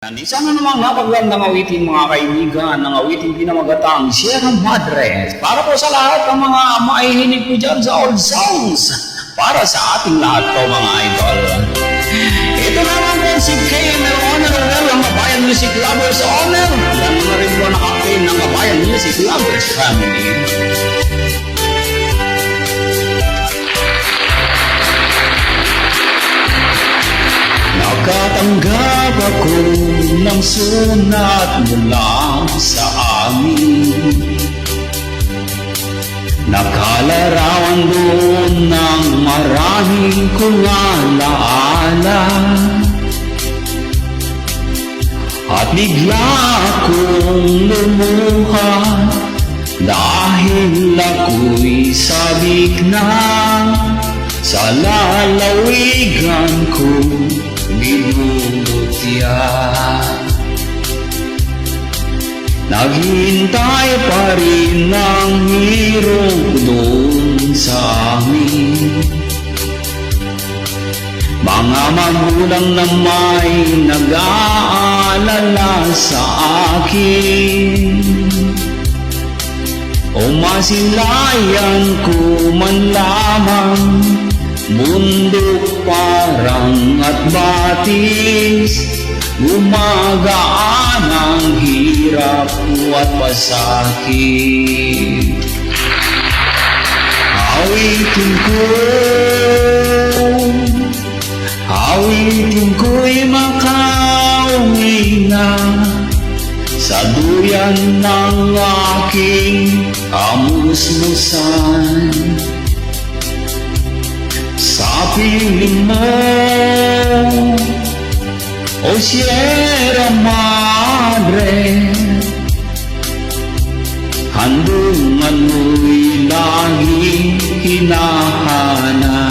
Isa na namang napagandang awitin mga kaibigan, ng awitin pinamagatang Sierra Madre. Para po sa lahat ng mga maihinig po dyan sa old songs. Para sa ating lahat po mga idol. Ito naman po si KML Honor ng Kabayan Music Lovers Honor. Yan na rin po nakapin ng Kabayan Music Lovers Family. Nakatanggap ako ng sunat mula sa amin. Nakalarawan doon ng maraming kong alaala. At bigla akong lumuha dahil ako'y sabik na sa lalawigan ko binubutya. Naghihintay pa rin ang hirong doon sa amin. Mga magulang na may nag-aalala sa akin. Umasilayan ko man lamang bundok parang at batis. Gumagaan ang hirap at pasakit. Awitin ko'y makauwi na sa duyan ng aking kamusmusan. Sa piling mo, o Sierra Madre, handungan mo'y laging hinahanap.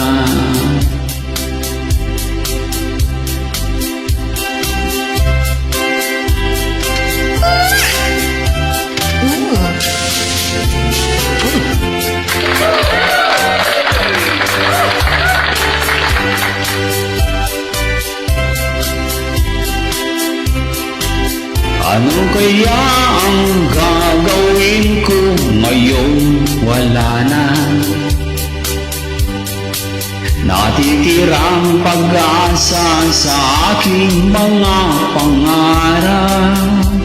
Ano kaya ang gagawin ko ngayon wala na? Natitirang pag-asa sa aking mga pangarap.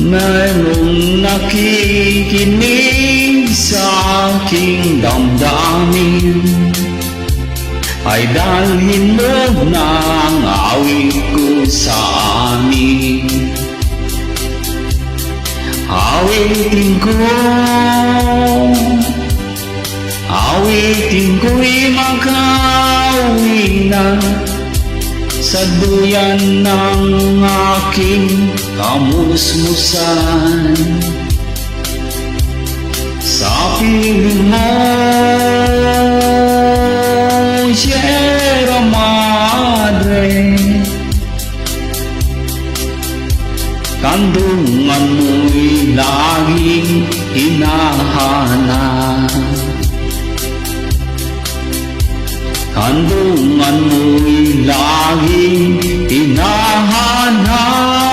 Mayroong nakikinig sa aking damdamin, ay dalhin mo na ang awit ko sa amin. Awitin ko'y makauwi na sa duyan ng aking kamusmusan. Sa piling mo, Sierra Madre, kandungan mo'y laging hinahanap. Kandungan mo'y laging hinahanap.